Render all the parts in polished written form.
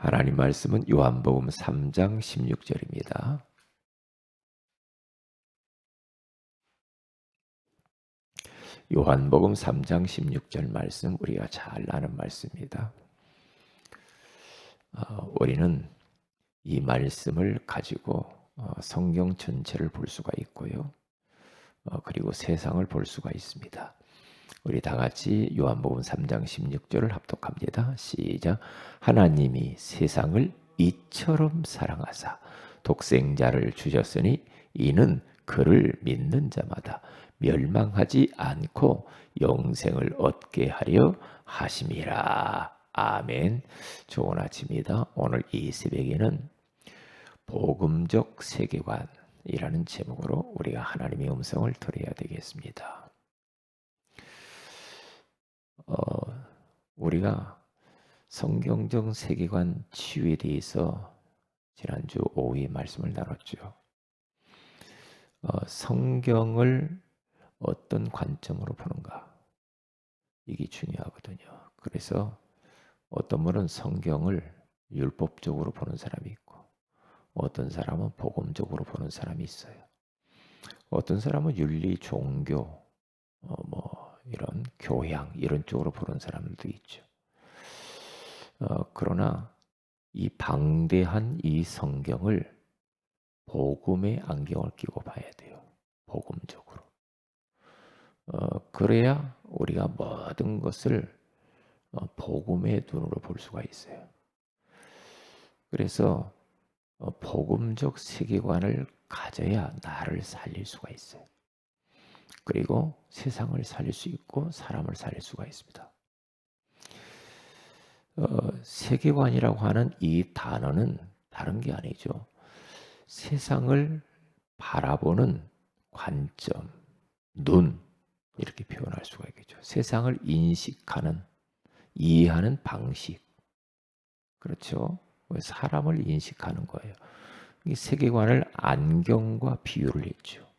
하나님 말씀은 요한복음 3장 16절입니다. 요한복음 3장 16절 말씀 우리가 잘 아는 말씀입니다. 우리는 이 말씀을 가지고 성경 전체를 볼 수가 있고요. 그리고 세상을 볼 수가 있습니다. 우리 다 같이 요한복음 3장 16절을 합독합니다. 시작. 하나님이 세상을 이처럼 사랑하사 독생자를 주셨으니 이는 그를 믿는 자마다 멸망하지 않고 영생을 얻게 하려 하심이라. 아멘. 좋은 아침입니다. 오늘 이 새벽에는 복음적 세계관이라는 제목으로 우리가 하나님의 음성을 들어야 되겠습니다. 우리가 성경적 세계관 치유에 대해서 지난주 오후에 말씀을 나눴죠. 성경을 어떤 관점으로 보는가, 이게 중요하거든요. 그래서 어떤 분은 성경을 율법적으로 보는 사람이 있고, 어떤 사람은 복음적으로 보는 사람이 있어요. 어떤 사람은 윤리, 종교, 이런 교양 이런 쪽으로 보는 사람들도 있죠. 그러나 이 방대한 이 성경을 복음의 안경을 끼고 봐야 돼요. 복음적으로. 그래야 우리가 모든 것을 복음의 눈으로 볼 수가 있어요. 그래서 복음적 세계관을 가져야 나를 살릴 수가 있어요. 그리고 세상을 살릴 수 있고 사람을 살릴 수가 있습니다. 세계관이라고 하는 이 단어는 다른 게 아니죠. 세상을 바라보는 관점, 눈 이렇게 표현할 수가 있겠죠. 세상을 인식하는, 이해하는 방식. 그렇죠. 사람을 인식하는 거예요. 이 세계관을 안경과 비유를 했죠.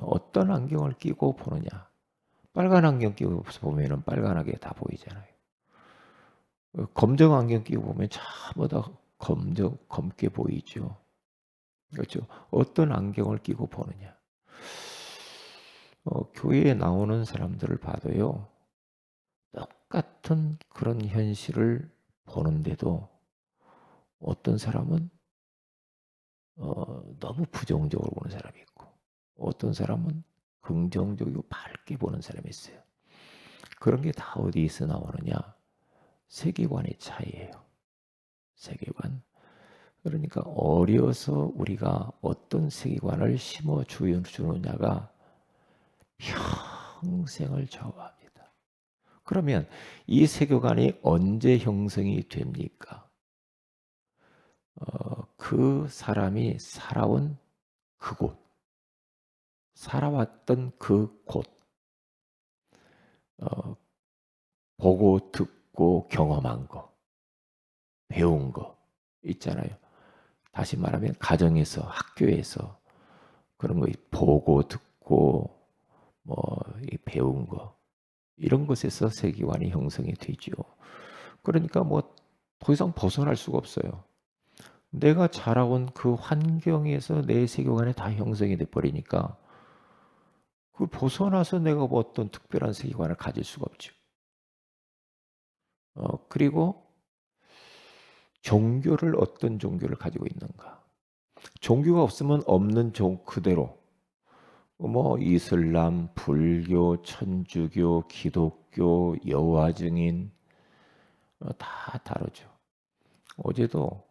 어떤 안경을 끼고 보느냐. 빨간 안경 끼고 보면 빨간하게 다 보이잖아요. 검정 안경 끼고 보면 전부 다 검게 보이죠. 그렇죠. 어떤 안경을 끼고 보느냐. 교회에 나오는 사람들을 봐도요. 똑같은 그런 현실을 보는데도 어떤 사람은 너무 부정적으로 보는 사람이 있고 어떤 사람은 긍정적이고 밝게 보는 사람이 있어요. 그런 게 다 어디에서 나오느냐. 세계관의 차이예요. 세계관. 그러니까 어려서 우리가 어떤 세계관을 심어 주느냐가 평생을 좌우합니다. 그러면 이 세계관이 언제 형성이 됩니까? 그 사람이 살아온 그곳, 살아왔던 그 곳, 보고 듣고 경험한 거, 배운 거 있잖아요. 다시 말하면 가정에서, 학교에서 그런 거 보고 듣고 배운 거 이런 것에서 세계관이 형성이 되죠. 그러니까 더 이상 벗어날 수가 없어요. 내가 자라온 그 환경에서 내 세계관이 다 형성이 돼 버리니까 그 벗어나서 내가 어떤 특별한 세계관을 가질 수가 없죠. 그리고 종교를 어떤 종교를 가지고 있는가? 종교가 없으면 없는 그대로 이슬람, 불교, 천주교, 기독교, 여호와 증인 다 다르죠. 어제도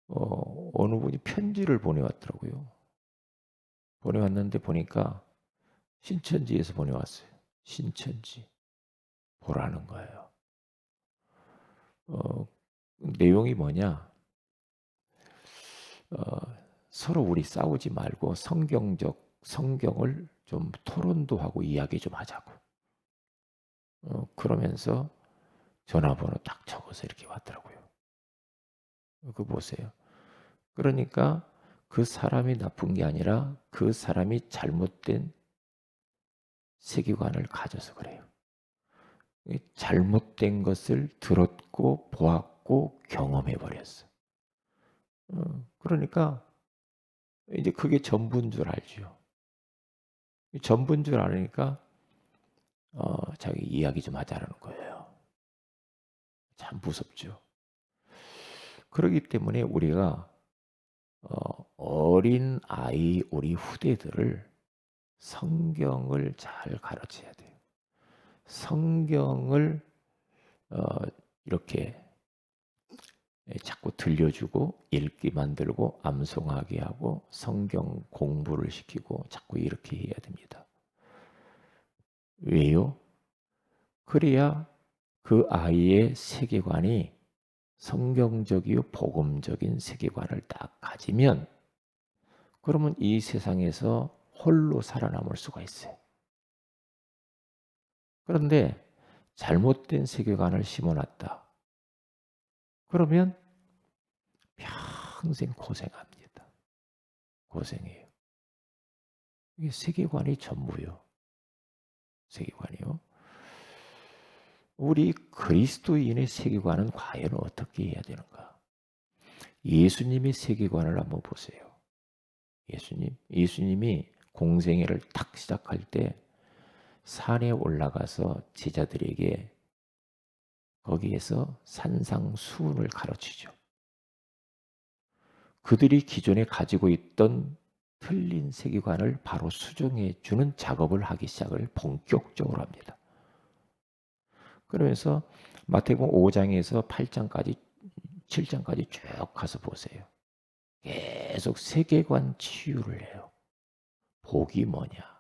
어느 분이 편지를 보내왔더라고요. 보내왔는데 보니까 신천지에서 보내왔어요. 신천지 보라는 거예요. 내용이 뭐냐? 서로 우리 싸우지 말고 성경을 좀 토론도 하고 이야기 좀 하자고. 그러면서 전화번호 딱 적어서 이렇게 왔더라고요. 그거 보세요. 그러니까 그 사람이 나쁜 게 아니라 그 사람이 잘못된 세계관을 가져서 그래요. 잘못된 것을 들었고 받고 경험해 버렸어. 그러니까 이제 그게 전부인 줄 알죠. 전부인 줄 알으니까 자기 이야기 좀 하자라는 거예요. 참 무섭죠. 그렇기 때문에 우리가 어린 아이 우리 후대들을 성경을 잘 가르쳐야 돼요. 성경을 어 이렇게 자꾸 들려주고 읽게 만들고 암송하게 하고 성경 공부를 시키고 자꾸 이렇게 해야 됩니다. 왜요? 그래야 그 아이의 세계관이 성경적이요 복음적인 세계관을 딱 가지면 그러면 이 세상에서 홀로 살아남을 수가 있어요. 그런데 잘못된 세계관을 심어놨다. 그러면 평생 고생합니다. 고생해요. 이게 세계관이 전부요. 세계관이요. 우리 그리스도인의 세계관은 과연 어떻게 해야 되는가? 예수님의 세계관을 한번 보세요. 예수님이 공생애를 딱 시작할 때 산에 올라가서 제자들에게 거기에서 산상수훈을 가르치죠. 그들이 기존에 가지고 있던 틀린 세계관을 바로 수정해 주는 작업을 하기 시작을 본격적으로 합니다. 그러면서 마태복음 5장에서 8장까지 7장까지 쭉 가서 보세요. 계속 세계관 치유를 해요. 복이 뭐냐?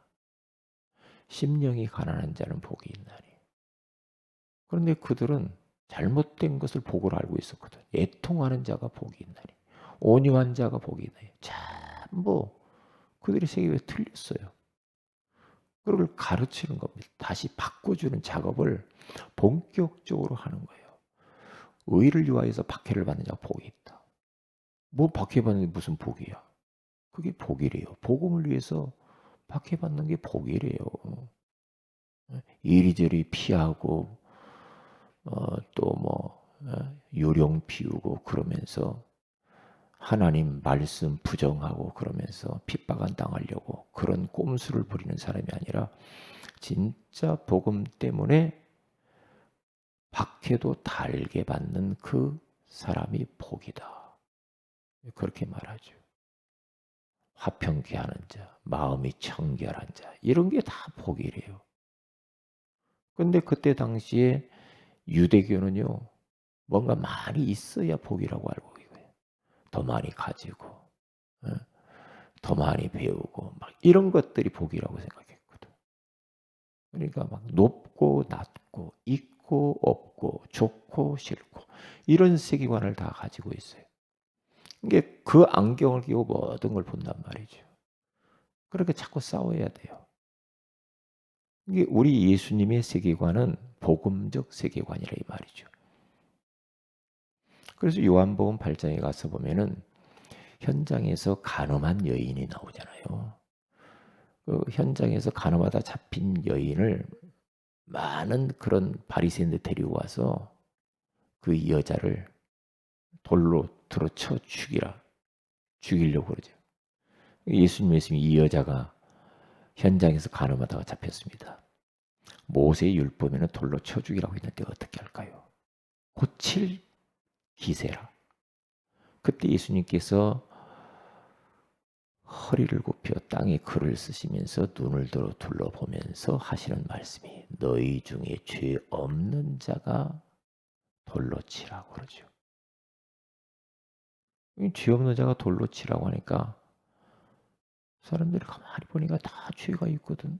심령이 가난한 자는 복이 있나니. 그런데 그들은 잘못된 것을 복으로 알고 있었거든. 애통하는 자가 복이 있나니. 온유한 자가 복이 있나니. 전부 그들의 세계가 틀렸어요. 그걸 가르치는 겁니다. 다시 바꿔주는 작업을 본격적으로 하는 거예요. 의를 위하여서 박해를 받는 자가 복이 있다. 뭐 박해받는 게 무슨 복이야? 그게 복이래요. 복음을 위해서 박해받는 게 복이래요. 이리저리 피하고 또뭐 요령 피우고 그러면서 하나님 말씀 부정하고 그러면서 핍박 안 당하려고 그런 꼼수를 부리는 사람이 아니라 진짜 복음 때문에 박해도 달게 받는 그 사람이 복이다. 그렇게 말하죠. 화평케 하는 자, 마음이 청결한 자, 이런 게 다 복이래요. 근데 그때 당시에 유대교는요, 뭔가 많이 있어야 복이라고 알고 있고요. 더 많이 가지고, 더 많이 배우고, 막 이런 것들이 복이라고 생각했거든. 그러니까 막 높고 낮고, 있고 없고, 좋고 싫고, 이런 세계관을 다 가지고 있어요. 이게 그 안경을 끼고 모든 걸 본단 말이죠. 그렇게 자꾸 싸워야 돼요. 이게 우리 예수님의 세계관은 복음적 세계관이라 이 말이죠. 그래서 요한복음 8장에 가서 보면은 현장에서 간음한 여인이 나오잖아요. 그 현장에서 간음하다 잡힌 여인을 많은 그런 바리새인들 데리고 와서 그 여자를 돌로 들어쳐 죽이려고 그러죠. 예수님 말씀이 이 여자가 현장에서 간음하다가 잡혔습니다. 모세의 율법에는 돌로 쳐 죽이라고 했는데 어떻게 할까요? 고칠 기세라. 그때 예수님께서 허리를 굽혀 땅에 글을 쓰시면서 눈을 들어 둘러보면서 하시는 말씀이 너희 중에 죄 없는 자가 돌로 치라고 그러죠. 죄 없는 자가 돌로 치라고 하니까 사람들이 가만히 보니까 다 죄가 있거든.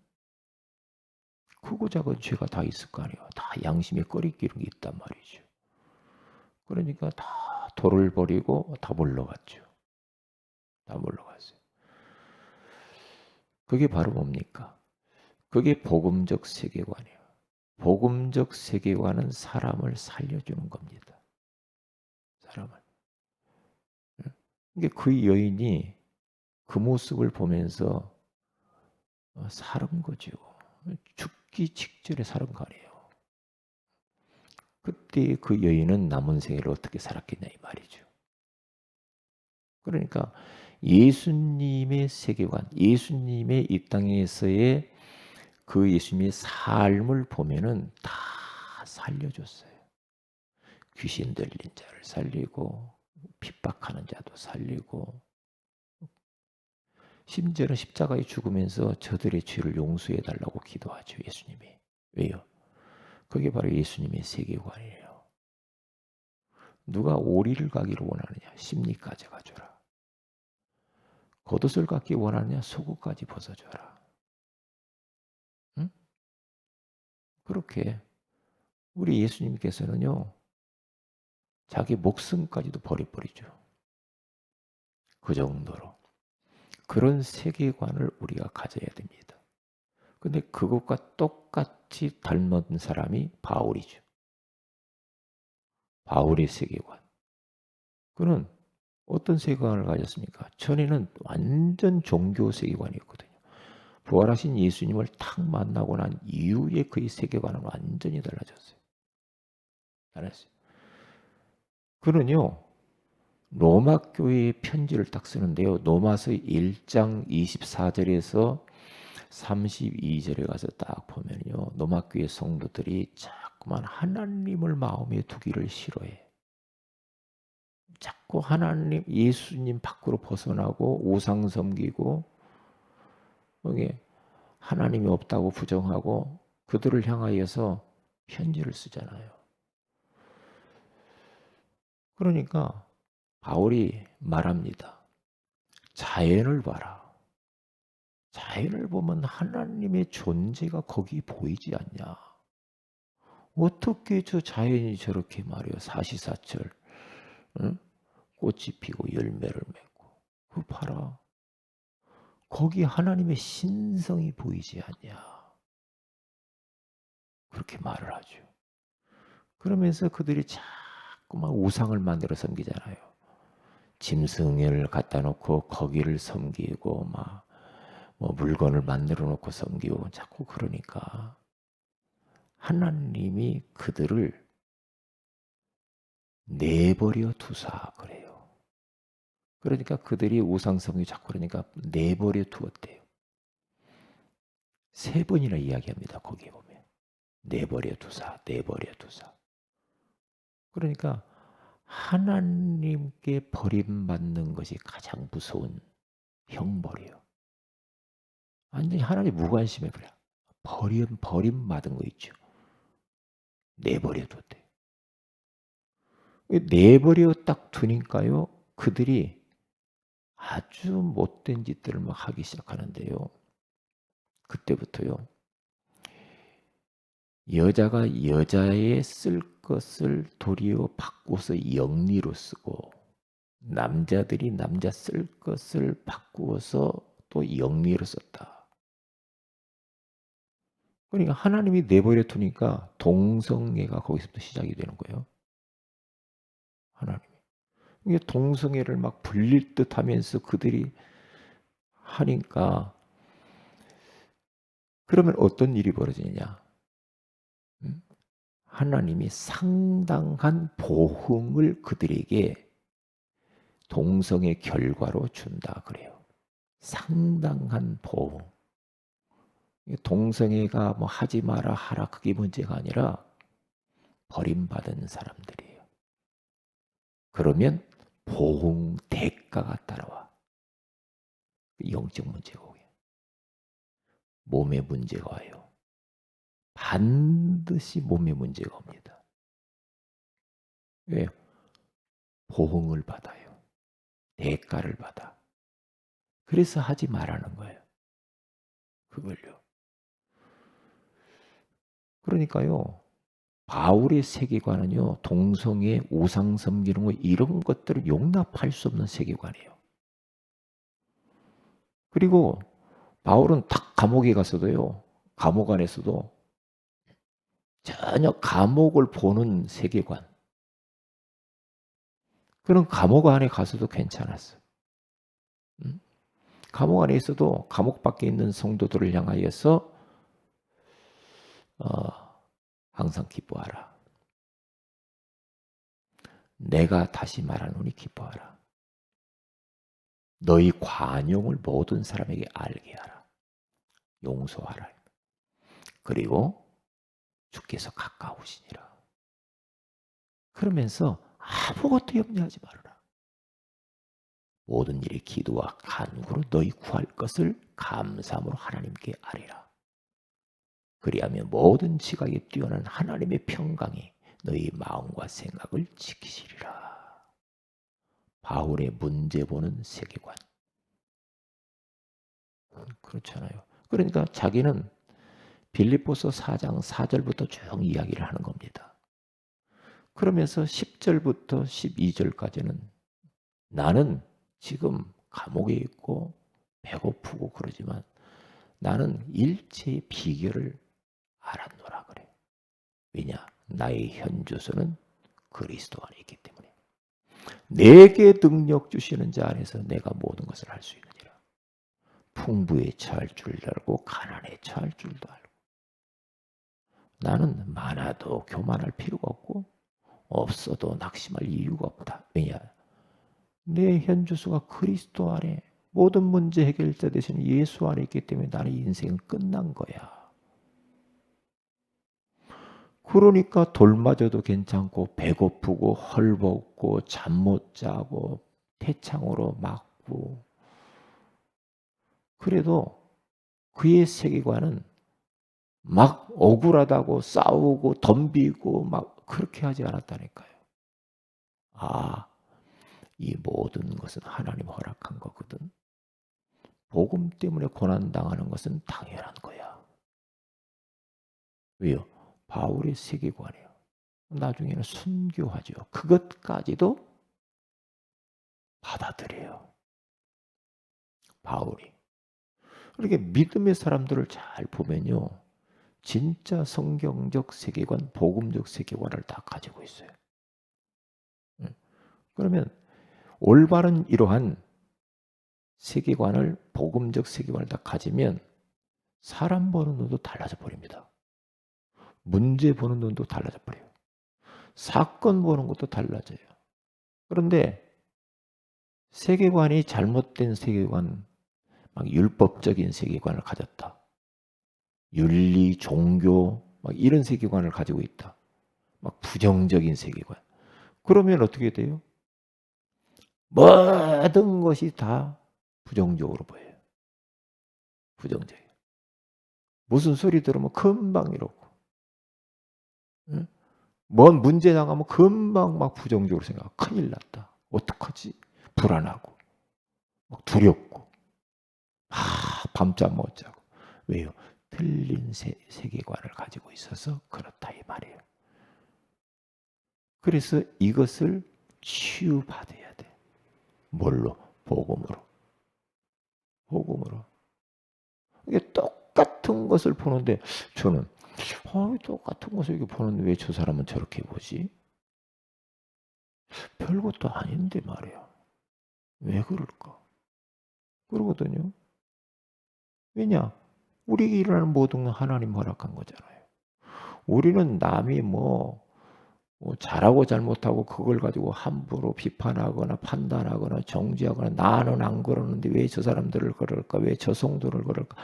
크고 작은 죄가 다 있을 거 아니에요. 다 양심에 꺼리끼는 게 있단 말이죠. 그러니까 다 돌을 버리고 다 물러갔죠. 다 물러갔어요. 그게 바로 뭡니까? 그게 복음적 세계관이에요. 복음적 세계관은 사람을 살려주는 겁니다. 사람을. 이게 그 여인이 그 모습을 보면서 살은 거죠. 죽기 직전에 살은 거 아니에요. 그때 그 여인은 남은 생애를 어떻게 살았겠냐 이 말이죠. 그러니까 예수님의 세계관, 예수님의 이 땅에서의 그 예수님의 삶을 보면은 다 살려줬어요. 귀신 들린 자를 살리고 핍박하는 자도 살리고 심지어는 십자가에 죽으면서 저들의 죄를 용서해 달라고 기도하죠. 예수님이. 왜요? 그게 바로 예수님의 세계관이에요. 누가 오리를 가기를 원하느냐? 십리까지 가져라. 겉옷을 갖기 원하느냐? 속옷까지 벗어줘라. 응? 그렇게 우리 예수님께서는요. 자기 목숨까지도 버려버리죠. 그 정도로. 그런 세계관을 우리가 가져야 됩니다. 근데 그것과 똑같이 닮은 사람이 바울이죠. 바울의 세계관. 그는 어떤 세계관을 가졌습니까? 전에는 완전 종교 세계관이었거든요. 부활하신 예수님을 탁 만나고 난 이후에 그의 세계관은 완전히 달라졌어요. 달랐어요. 그는요. 로마 교회의 편지를 딱 쓰는데요. 로마서 1장 24절에서 32절에 가서 딱 보면요. 로마 교회 성도들이 자꾸만 하나님을 마음에 두기를 싫어해. 자꾸 하나님, 예수님 밖으로 벗어나고 우상 섬기고 여기 하나님이 없다고 부정하고 그들을 향하여서 편지를 쓰잖아요. 그러니까 바울이 말합니다. 자연을 봐라. 자연을 보면 하나님의 존재가 거기 보이지 않냐. 어떻게 저 자연이 저렇게 말이요. 사시사철 응? 꽃이 피고 열매를 맺고 그 봐라. 거기 하나님의 신성이 보이지 않냐. 그렇게 말을 하죠. 그러면서 그들이 자꾸만 우상을 만들어 섬기잖아요. 짐승을 갖다 놓고 거기를 섬기고 막 뭐 물건을 만들어 놓고 섬기고 자꾸 그러니까 하나님이 그들을 내버려 두사 그래요. 그러니까 그들이 우상 섬기 자꾸 그러니까 내버려 두었대요. 3번이나 이야기합니다. 거기에 보면 내버려 두사, 내버려 두사. 그러니까 하나님께 버림받는 것이 가장 무서운 형벌이에요. 완전히 하나님 무관심해 버려. 버림받은 거 있죠. 내버려 뒀대. 내버려 딱 두니까요. 그들이 아주 못된 짓들을 막 하기 시작하는데요. 그때부터요. 여자가 여자의 쓸 것을 도리어 바꿔서 영리로 쓰고 남자들이 남자 쓸 것을 바꾸어서 또 영리로 썼다. 그러니까 하나님이 내버려 두니까 동성애가 거기서부터 시작이 되는 거예요. 하나님이. 이게 동성애를 막 불릴 듯 하면서 그들이 하니까 그러면 어떤 일이 벌어지느냐. 하나님이 상당한 보응을 그들에게 동성애 결과로 준다 그래요. 상당한 보응. 동성애가 뭐 하지 마라 하라 그게 문제가 아니라 버림받은 사람들이에요. 그러면 보응 대가가 따라와. 영적 문제가 오게. 몸의 문제가 와요. 반드시 몸의 문제가 옵니다. 왜요? 보응을 받아요. 대가를 받아. 그래서 하지 말라는 거예요. 그걸요. 그러니까요. 바울의 세계관은요. 동성애, 우상 섬기는 거 이런 것들을 용납할 수 없는 세계관이에요. 그리고 바울은 딱 감옥에 갔어도요. 감옥 안에서도 전혀 감옥을 보는 세계관. 그런 감옥 안에 가서도 괜찮았어. 감옥 안에 있어도 감옥 밖에 있는 성도들을 향하여서 항상 기뻐하라. 내가 다시 말하노니 기뻐하라. 너희 관용을 모든 사람에게 알게 하라. 용서하라. 그리고 주께서 가까우시니라. 그러면서 아무것도 염려하지 말아라. 모든 일이 기도와 간구로 너희 구할 것을 감사함으로 하나님께 아뢰라. 그리하면 모든 지각에 뛰어난 하나님의 평강이 너희 마음과 생각을 지키시리라. 바울의 문제 보는 세계관. 그렇잖아요. 그러니까 자기는 빌립보서 4장 4절부터 쭉 이야기를 하는 겁니다. 그러면서 10절부터 12절까지는 나는 지금 감옥에 있고 배고프고 그러지만 나는 일체의 비결을 알았노라 그래. 왜냐? 나의 현주소는 그리스도 안에 있기 때문에. 내게 능력 주시는 자 안에서 내가 모든 것을 할 수 있느니라. 풍부에 처할 줄도 알고 가난에 처할 줄도 알고. 나는 많아도 교만할 필요가 없고 없어도 낙심할 이유가 없다. 왜냐? 내 현주소가 그리스도 안에 모든 문제 해결자 되신 예수 안에 있기 때문에 나는 인생은 끝난 거야. 그러니까 돌맞아도 괜찮고 배고프고 헐벗고 잠 못 자고 태창으로 맞고 그래도 그의 세계관은 막 억울하다고 싸우고 덤비고 막 그렇게 하지 않았다니까요. 아, 이 모든 것은 하나님 허락한 거거든. 복음 때문에 고난당하는 것은 당연한 거야. 왜요? 바울의 세계관이에요. 나중에는 순교하죠. 그것까지도 받아들여요. 바울이. 그렇게 믿음의 사람들을 잘 보면요. 진짜 성경적 세계관, 복음적 세계관을 다 가지고 있어요. 그러면 올바른 이러한 세계관을, 복음적 세계관을 다 가지면 사람 보는 눈도 달라져 버립니다. 문제 보는 눈도 달라져 버려요. 사건 보는 것도 달라져요. 그런데 세계관이 잘못된 세계관, 막 율법적인 세계관을 가졌다. 윤리, 종교, 막 이런 세계관을 가지고 있다. 막 부정적인 세계관. 그러면 어떻게 돼요? 모든 것이 다 부정적으로 보여요. 부정적이에요. 무슨 소리 들으면 금방 이러고. 응? 뭔 문제 나가면 금방 막 부정적으로 생각하고 큰일 났다. 어떡하지? 불안하고 막 두렵고 밤잠 못 자고. 왜요? 틀린 세계관을 가지고 있어서 그렇다 이 말이에요. 그래서 이것을 치유받아야 돼. 뭘로? 복음으로. 복음으로. 이게 똑같은 것을 보는데 저는 똑같은 것을 이렇게 보는데 왜 저 사람은 저렇게 보지? 별것도 아닌데 말이야. 왜 그럴까? 그러거든요. 왜냐? 우리에게 일어나는 모든 건 하나님 허락한 거잖아요. 우리는 남이 잘하고 잘못하고 그걸 가지고 함부로 비판하거나 판단하거나 정죄하거나 나는 안 그러는데 왜 저 사람들을 그럴까? 왜 저 성도를 그럴까?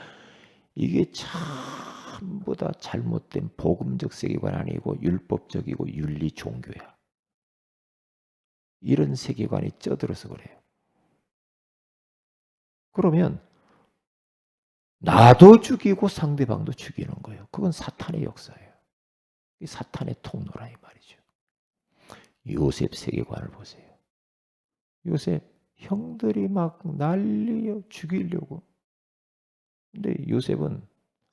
이게 전부 다 잘못된 복음적 세계관 아니고 율법적이고 윤리 종교야. 이런 세계관이 쪄들어서 그래요. 그러면 나도 죽이고 상대방도 죽이는 거예요. 그건 사탄의 역사예요. 이 사탄의 통로라 이 말이죠. 요셉 세계관을 보세요. 요셉 형들이 막 난리요 죽이려고. 근데 요셉은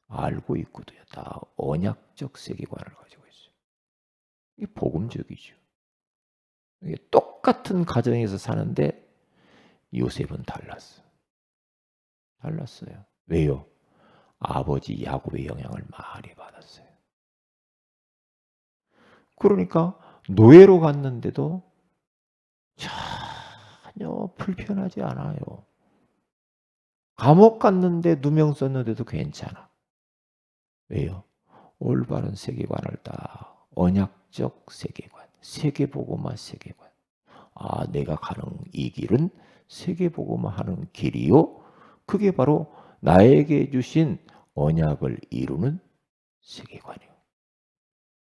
알고 있거든요. 다 언약적 세계관을 가지고 있어요. 이게 복음적이죠. 이게 똑같은 가정에서 사는데 요셉은 달랐어. 달랐어요. 왜요? 아버지 야곱의 영향을 많이 받았어요. 그러니까 노예로 갔는데도 전혀 불편하지 않아요. 감옥 갔는데 누명 썼는데도 괜찮아. 왜요? 올바른 세계관을 다 언약적 세계관, 세계보고마 세계관. 내가 가는 이 길은 세계복음화하는 길이요. 그게 바로 나에게 주신 언약을 이루는 세계관이요.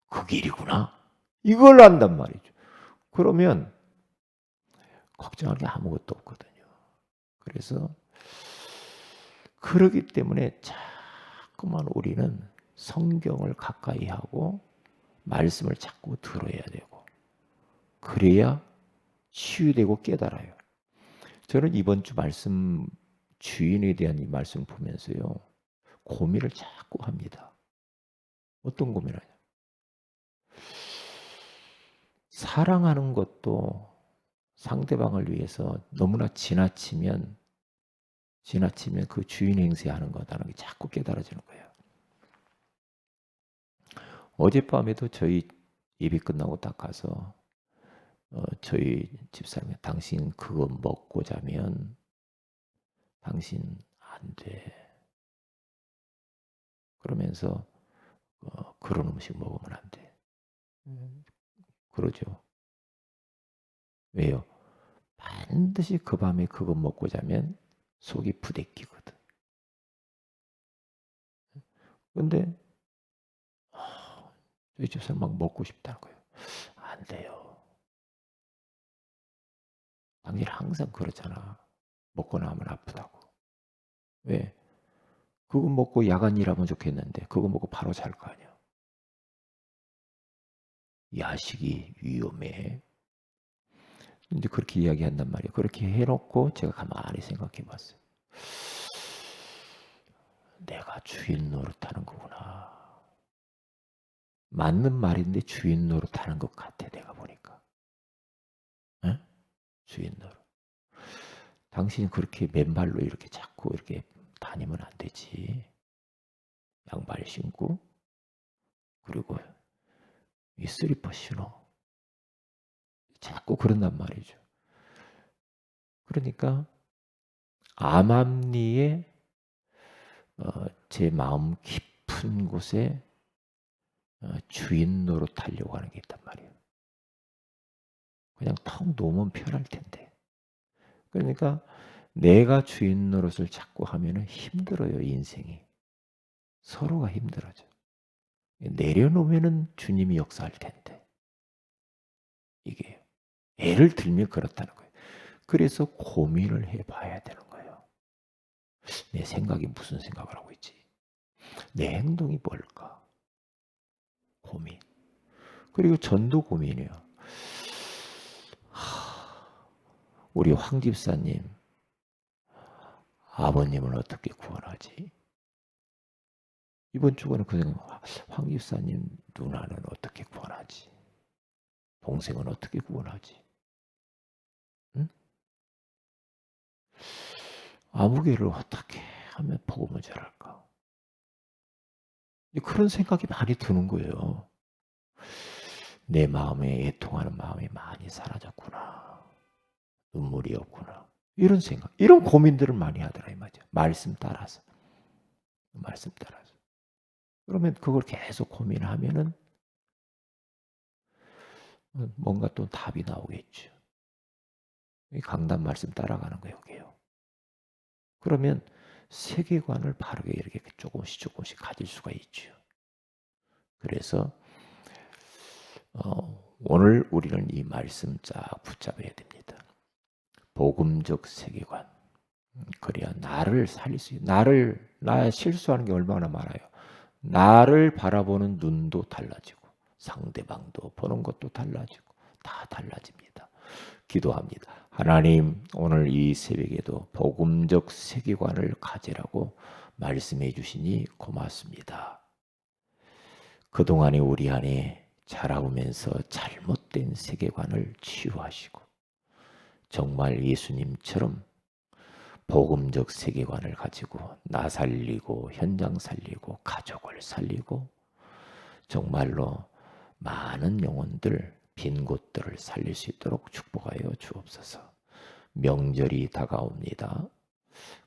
그 길이구나. 이걸 안단 말이죠. 그러면 걱정할 게 아무것도 없거든요. 그래서 그러기 때문에 자꾸만 우리는 성경을 가까이 하고 말씀을 자꾸 들어야 되고, 그래야 치유되고 깨달아요. 저는 이번 주 말씀, 주인에 대한 이 말씀을 보면서요, 고민을 자꾸 합니다. 어떤 고민을 하냐? 사랑하는 것도 상대방을 위해서 너무나 지나치면 그 주인 행세하는 거다라는 게 자꾸 깨달아지는 거예요. 어젯밤에도 저희 예배 끝나고 딱 가서 저희 집사람이 당신 그거 먹고 자면 당신 안 돼. 그러면서 그런 음식 먹으면 안 돼. 그러죠. 왜요? 반드시 그 밤에 그거 먹고 자면 속이 부대끼거든. 근데 저희 집사람 막 먹고 싶다는 거예요. 안 돼요. 당신 항상 그렇잖아. 먹고 나면 아프다고. 왜? 그거 먹고 야간 일하면 좋겠는데 그거 먹고 바로 잘 거 아니야. 야식이 위험해. 이제 그렇게 이야기한단 말이에요. 그렇게 해놓고 제가 가만히 생각해 봤어요. 내가 주인 노릇하는 거구나. 맞는 말인데 주인 노릇하는 것 같아, 내가 보니까. 에? 주인 노릇. 당신이 그렇게 맨발로 이렇게 자꾸 이렇게 다니면 안 되지. 양발 신고, 그리고 이 슬리퍼 신어. 자꾸 그런단 말이죠. 그러니까 암암리에 제 마음 깊은 곳에 주인 노릇하려고 하는 게 있단 말이에요. 그냥 턱 놓으면 편할 텐데. 그러니까 내가 주인 노릇을 자꾸 하면은 힘들어요, 인생이. 서로가 힘들어져. 내려놓으면은 주님이 역사할 텐데. 이게 예를 들면 그렇다는 거예요. 그래서 고민을 해봐야 되는 거예요. 내 생각이 무슨 생각을 하고 있지? 내 행동이 뭘까? 고민. 그리고 전도 고민이에요. 우리 황 집사님, 아버님을 어떻게 구원하지? 이번 주간에 그 생각, 황 집사님 누나는 어떻게 구원하지? 동생은 어떻게 구원하지? 응? 아무개를 어떻게 하면 복음을 전할까? 그런 생각이 많이 드는 거예요. 내 마음에 애통하는 마음이 많이 사라졌구나. 눈물이 없구나. 이런 생각, 이런 고민들을 많이 하더라 이 말이죠. 말씀 따라서. 그러면 그걸 계속 고민하면은 뭔가 또 답이 나오겠죠. 강단 말씀 따라가는 거예요, 이게요. 그러면 세계관을 바르게 이렇게 조금씩 가질 수가 있죠. 그래서 오늘 우리는 이 말씀 쫙 붙잡아야 됩니다. 복음적 세계관. 그래야 나를 살릴 수 있어요. 나 실수하는 게 얼마나 많아요. 나를 바라보는 눈도 달라지고 상대방도 보는 것도 달라지고 다 달라집니다. 기도합니다. 하나님, 오늘 이 새벽에도 복음적 세계관을 가지라고 말씀해 주시니 고맙습니다. 그동안에 우리 안에 자라오면서 잘못된 세계관을 치유하시고 정말 예수님처럼 복음적 세계관을 가지고 나 살리고 현장 살리고 가족을 살리고 정말로 많은 영혼들 빈 곳들을 살릴 수 있도록 축복하여 주옵소서. 명절이 다가옵니다.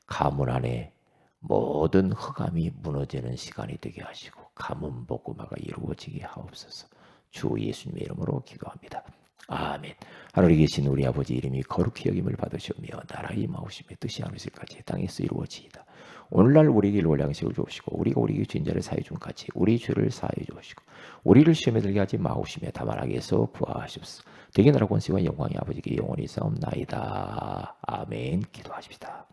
가문 안에 모든 흑암이 무너지는 시간이 되게 하시고 가문 복음화가 이루어지게 하옵소서. 주 예수님의 이름으로 기도합니다. 아멘. 하늘에 계신 우리 아버지 이름이 거룩히 여김을 받으시오며 나라가 임하오시며 뜻이 하늘에서같이 땅에서 이루어지이다. 오늘날 우리에게 일용할 양식을 주옵시고 우리가 우리에게 죄인 자를 사해 준 같이 우리 죄를 사해 주옵시고 우리를 시험에 들게 하지 마옵시며 다만 악에서 구하시옵소서. 대개 나라 권세와 영광이 아버지께 영원히 싸움나이다. 아멘. 기도하십시다.